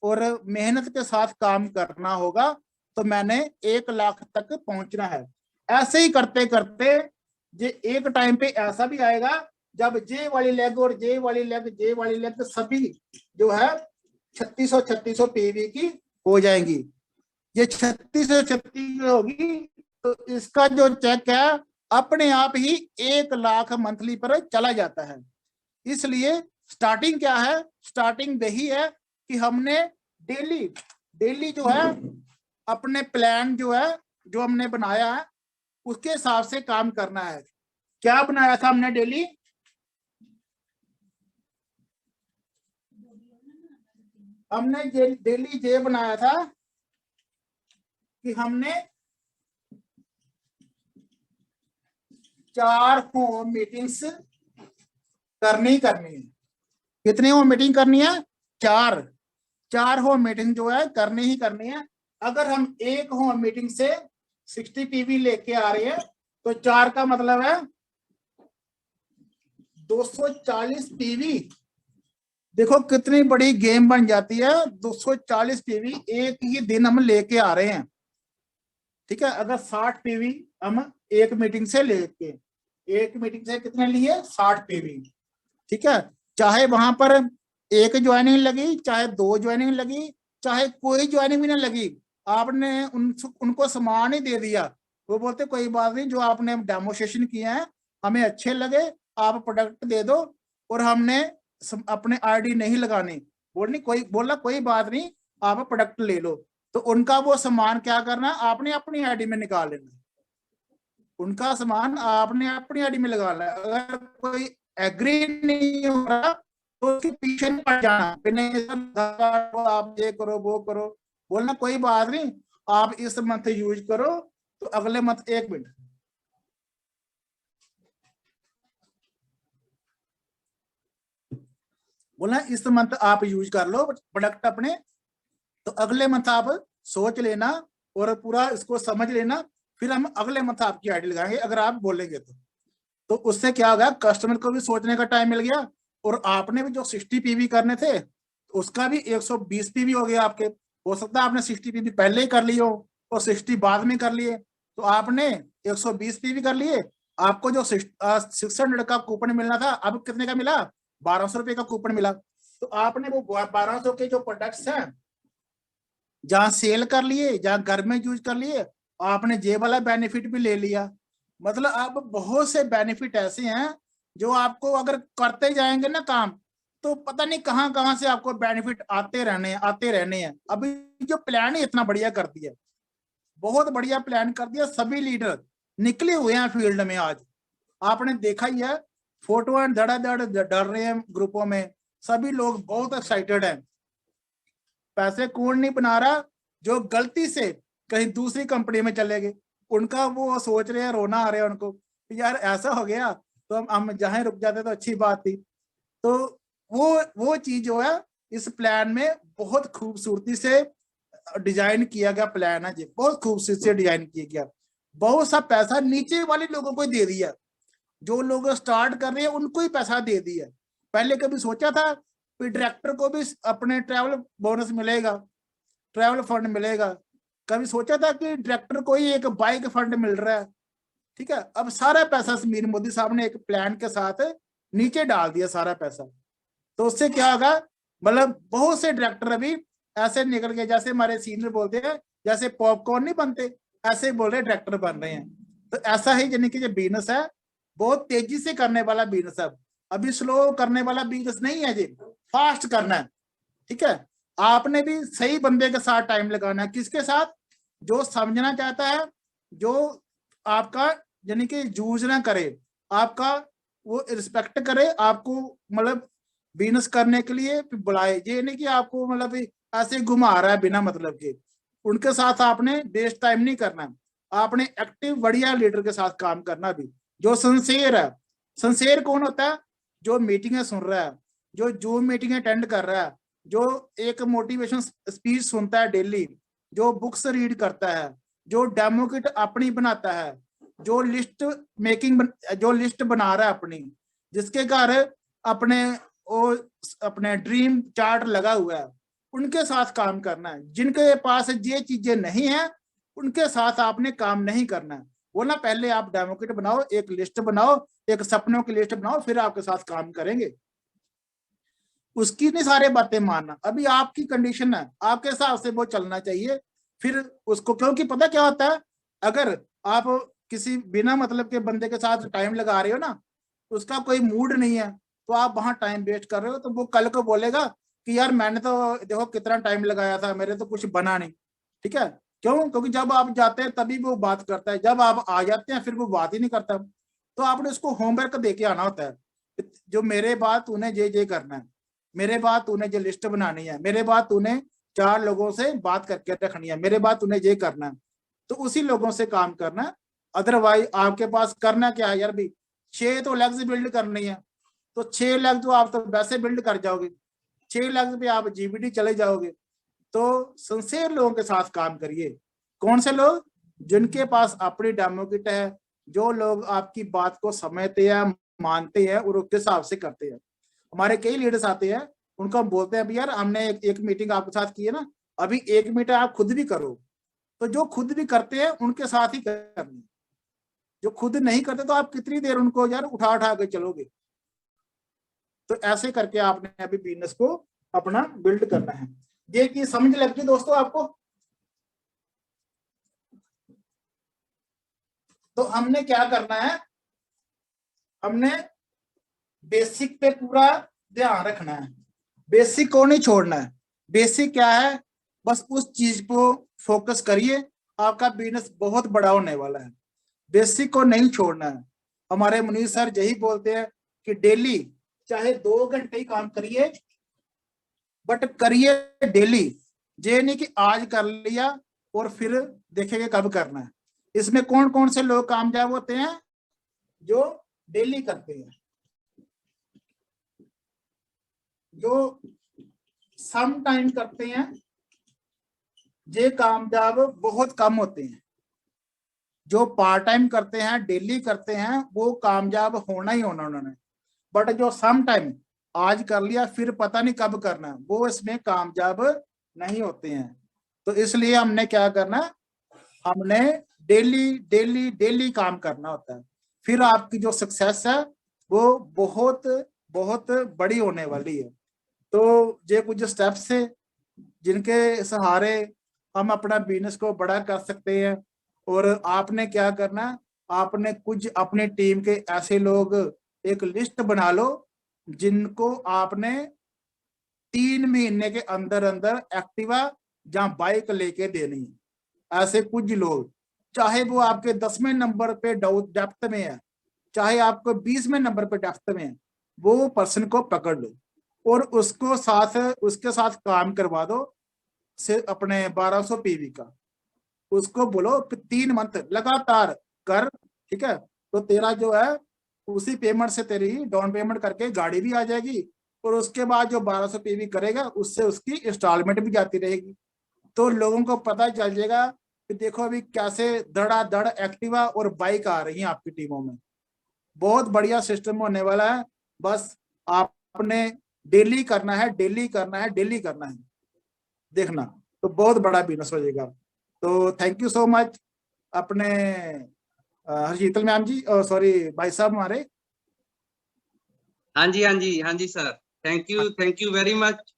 और मेहनत के साथ काम करना होगा। तो मैंने 1 लाख तक पहुंचना है। ऐसे ही करते करते ये एक टाइम पे ऐसा भी आएगा जब जे वाली लेग और जे वाली लेग सभी जो है 3600 पीवी की हो जाएंगी। ये 3636 होगी तो इसका जो चेक है अपने आप ही 1 लाख मंथली पर चला जाता है। इसलिए स्टार्टिंग क्या है, स्टार्टिंग यही है कि हमने डेली जो है अपने प्लान जो है जो हमने बनाया है उसके हिसाब से काम करना है। क्या बनाया था हमने डेली, हमने डेली ये बनाया था कि हमने 4 होम मीटिंग्स करनी है। कितनी होम मीटिंग करनी है, 4 होम मीटिंग जो है करनी ही करनी है। अगर हम एक होम मीटिंग से 60 पीवी लेके आ रहे हैं तो 4 का मतलब है 240 पीवी। देखो कितनी बड़ी गेम बन जाती है, 240 पीवी एक ही दिन हम लेके आ रहे हैं। ठीक है, अगर 60 पीवी हम एक मीटिंग से लेके, एक मीटिंग से कितने लिए 60 पीवी, ठीक है, चाहे वहां पर एक ज्वाइनिंग लगी, चाहे 2 ज्वाइनिंग लगी, चाहे कोई ज्वाइनिंग भी ना लगी, आपने उनको सामान ही दे दिया, वो बोलते कोई बात नहीं, जो आपने डेमोस्ट्रेशन किया है हमें अच्छे लगे, आप प्रोडक्ट दे दो और हमने अपने आईडी नहीं लगानी। बोला कोई बात नहीं, आप प्रोडक्ट ले लो। तो उनका वो सामान क्या करना, आपने अपनी आईडी में निकाल लेना, उनका सामान आपने अपनी आईडी में लगा लेना। अगर कोई एग्री नहीं हो रहा तो उसके पीछे नहीं पड़ जाना, नहीं आप ये करो वो करो, बोलना कोई बात नहीं, आप इस मंथ यूज करो तो अगले मंथ, 1 मिनट, बोलना इस मंथ आप यूज कर लो प्रोडक्ट अपने, तो अगले मंथ आप सोच लेना और पूरा इसको समझ लेना, फिर हम अगले मंथ आपकी आईडी लगाएंगे अगर आप बोलेंगे तो उससे क्या होगा, कस्टमर को भी सोचने का टाइम मिल गया और आपने भी जो 60 पीवी करने थे उसका भी 120 पीवी हो गया आपके। हो सकता है आपने 60 पीवी पहले ही कर लिए हो और 60 बाद में कर लिए, तो आपने 120 पीवी कर लिए। आपको जो 600 का कूपन मिलना था अब कितने का मिला, 1200 रुपए का कूपन मिला। तो आपने वो 1200 के जो प्रोडक्ट्स हैं जहां सेल कर लिए, जहां घर में यूज कर लिए, आपने जे वाला बेनिफिट भी ले लिया। मतलब अब बहुत से बेनिफिट ऐसे हैं जो आपको अगर करते जाएंगे ना काम, तो पता नहीं कहां कहां से आपको बेनिफिट आते रहने हैं। अभी जो प्लान है इतना बढ़िया कर दिया, बहुत बढ़िया प्लान कर दिया, सभी लीडर निकले हुए हैं फील्ड में। आज आपने देखा ही है फोटो धड़ाधड़ डर रहे हैं ग्रुपों में, सभी लोग बहुत एक्साइटेड हैं। पैसे कौन नहीं बना रहा? जो गलती से कहीं दूसरी कंपनी में चले गए, उनका वो सोच रहे हैं, रोना आ रहा है उनको, यार ऐसा हो गया तो हम जहाँ रुक जाते तो अच्छी बात थी। तो वो चीज जो है इस प्लान में बहुत खूबसूरती से डिजाइन किया गया प्लान है जी, बहुत खूबसूरती से डिजाइन किया गया। बहुत सा पैसा नीचे वाले लोगों को दे दिया, जो लोग स्टार्ट कर रहे हैं उनको ही पैसा दे दिया। पहले कभी सोचा था कि डायरेक्टर को भी अपने ट्रैवल बोनस मिलेगा, ट्रैवल फंड मिलेगा? कभी सोचा था कि डायरेक्टर को ही एक बाइक फंड मिल रहा है? ठीक है, अब सारा पैसा समीर मोदी साहब ने एक प्लान के साथ नीचे डाल दिया सारा पैसा। तो उससे क्या होगा, मतलब बहुत से डायरेक्टर अभी ऐसे निकल गए, जैसे हमारे सीनियर बोलते हैं जैसे पॉपकॉर्न नहीं बनते, ऐसे बोल रहे डायरेक्टर बन रहे हैं। तो ऐसा ही यानी कि जो बिजनेस है बहुत तेजी से करने वाला बिजनेस है, अभी स्लो करने वाला बिजनेस नहीं है जी, फास्ट करना है। ठीक है, आपने भी सही बंदे के साथ टाइम लगाना है। किसके साथ? जो समझना चाहता है, जो आपका यानी कि यूज ना करे, आपका वो रिस्पेक्ट करे, आपको मतलब बिजनेस करने के लिए बुलाए। ये नहीं कि आपको मतलब ऐसे घुमा रहा है बिना मतलब के। उनके साथ आपने वेस्ट टाइम नहीं करना है, आपने एक्टिव बढ़िया लीडर के साथ काम करना भी, जो सिंसियर है। सिंसियर कौन होता है? जो मीटिंगें सुन रहा है, जो जूम मीटिंग अटेंड कर रहा है, जो एक मोटिवेशन स्पीच सुनता है डेली, जो बुक्स रीड करता है, जो डेमो किट अपनी बनाता है, जो लिस्ट मेकिंग जो लिस्ट बना रहा है अपनी, जिसके घर अपने ड्रीम चार्ट लगा हुआ है, उनके साथ काम करना है। जिनके पास ये चीजें नहीं है उनके साथ आपने काम नहीं करना है। वो ना पहले आप डेमो किट बनाओ, एक लिस्ट बनाओ, एक सपनों की लिस्ट बनाओ, फिर आपके साथ काम करेंगे। उसकी नहीं सारे बातें मानना, अभी आपकी कंडीशन है, आपके हिसाब से वो चलना चाहिए फिर उसको। क्योंकि पता क्या होता है, अगर आप किसी बिना मतलब के बंदे के साथ टाइम लगा रहे हो ना, उसका कोई मूड नहीं है, तो आप वहां टाइम वेस्ट कर रहे हो। तो वो कल को बोलेगा कि यार मैंने तो देखो कितना टाइम लगाया था, मेरे तो कुछ बना नहीं। ठीक है, क्यों? क्योंकि जब आप जाते हैं तभी वो बात करता है, जब आप आ जाते हैं फिर वो बात ही नहीं करता। तो आपने उसको होमवर्क दे के आना होता है, जो मेरे बाद तूने ये करना है, मेरे बाद तूने ये लिस्ट बनानी है, मेरे बाद तूने 4 लोगों से बात करके रखनी है, मेरे बाद तूने ये करना है। तो उसी लोगों से काम करना है। अदरवाइज आपके पास करना क्या है यार भी, 6 तो लेग्स बिल्ड करनी है, तो 6 लेग तो आप तो वैसे बिल्ड कर जाओगे, 6 लेग पे आप जीबीडी चले जाओगे। तो सिंसियर लोगों के साथ काम करिए। कौन से लोग? जिनके पास अपनी डेमो किट है, जो लोग आपकी बात को समझते हैं, मानते हैं और उसके हिसाब से करते हैं। हमारे कई लीडर्स आते हैं, उनको हम बोलते हैं अभी यार हमने एक मीटिंग आपके साथ की है ना, अभी 1 मीटिंग आप खुद भी करो। तो जो खुद भी करते हैं उनके साथ ही करनी, जो खुद नहीं करते तो आप कितनी देर उनको यार उठा उठा के चलोगे। तो ऐसे करके आपने अभी बिजनेस को अपना बिल्ड करना है। ये की समझ लगती दोस्तों आपको? तो हमने क्या करना है, हमने बेसिक पे पूरा ध्यान रखना है, बेसिक को नहीं छोड़ना है। बेसिक क्या है, बस उस चीज को फोकस करिए, आपका बिजनेस बहुत बड़ा होने वाला है। बेसिक को नहीं छोड़ना है। हमारे मुनीर सर यही बोलते हैं कि डेली चाहे 2 घंटे ही काम करिए, बट करिए डेली। ये नहीं कि आज कर लिया और फिर देखेंगे कब करना है। इसमें कौन कौन से लोग कामयाब होते हैं? जो डेली करते हैं, जो सम टाइम करते हैं, ये कामयाब बहुत कम होते हैं। जो पार्ट टाइम करते हैं, डेली करते हैं, वो कामयाब होना ही होना उन्होंने। बट जो सम टाइम आज कर लिया फिर पता नहीं कब करना, वो इसमें कामयाब नहीं होते हैं। तो इसलिए हमने क्या करना, हमने डेली डेली डेली काम करना होता है। फिर आपकी जो सक्सेस है वो बहुत बहुत बड़ी होने वाली है। तो ये कुछ स्टेप्स है जिनके सहारे हम अपना बिजनेस को बड़ा कर सकते हैं। और आपने क्या करना, आपने कुछ अपनी टीम के ऐसे लोग एक लिस्ट बना लो जिनको आपने 3 महीने के अंदर अंदर एक्टिवा या बाइक लेके देनी है। ऐसे कुछ लोग, चाहे वो आपके 10वें नंबर पे डेप्थ में है, चाहे आपको 20वें नंबर पे डेप्थ में है, वो पर्सन को पकड़ लो और उसको उसके साथ काम करवा दो से अपने 1200 पीवी का। उसको बोलो 3 मंथ लगातार कर, ठीक है, तो तेरा जो है उसी पेमेंट से तेरी डाउन पेमेंट करके गाड़ी भी आ जाएगी और उसके बाद जो 1200 पीवी करेगा उससे उसकी इंस्टॉलमेंट भी जाती रहेगी। तो लोगों को पता चल जाएगा कि देखो अभी कैसे धड़ाधड़ एक्टिवा और बाइक आ रही हैं आपकी टीमों में। बहुत बढ़िया सिस्टम होने वाला है, बस आपने डेली करना है, डेली करना है, डेली करना है, देखना तो बहुत बड़ा बिजनेस हो जाएगा। तो थैंक यू सो मच अपने हर्षीतल मैम जी, सॉरी भाई साहब हमारे। हाँ जी, हाँ जी, हाँ जी sir, thank you very much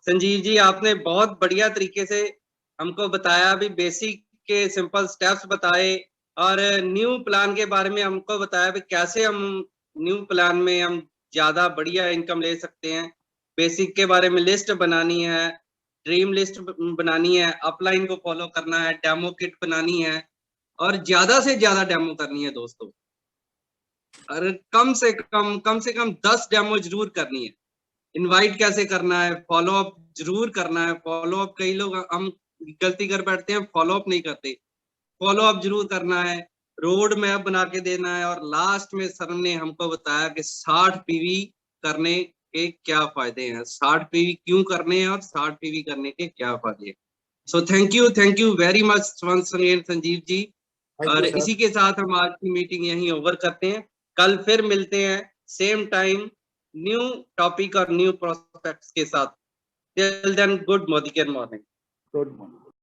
Sanjeev ji, आपने बहुत बढ़िया तरीके से हमको बताया, अभी बेसिक के सिंपल स्टेप्स बताए और न्यू प्लान के बारे में हमको बताया भी कैसे हम न्यू प्लान में हम ज्यादा बढ़िया इनकम ले सकते हैं। बेसिक के बारे में लिस्ट बनानी है, ड्रीम लिस्ट बनानी है, अपलाइन को फॉलो करना है, डेमो किट बनानी है और ज्यादा से ज्यादा डेमो करनी है दोस्तों। और कम से कम 10 डेमो जरूर करनी है। इनवाइट कैसे करना है, फॉलो अप जरूर करना है। फॉलो अप कई लोग हम गलती कर बैठते हैं, फॉलो अप नहीं करते। फॉलो अप जरूर करना है, रोड मैप बना के देना है और लास्ट में सर ने हमको बताया कि 60 पीवी करने के क्या फायदे हैं, 60 पीवी क्यों करने हैं और 60 पीवी करने के क्या फायदे हैं। So thank you very much once again Sanjeev ji. Thank और यू सर। इसी के साथ हम आज की मीटिंग यहीं ओवर करते हैं। कल फिर मिलते हैं सेम टाइम न्यू टॉपिक और न्यू प्रोस्पेक्ट्स के साथ। Till then good morning. Good morning.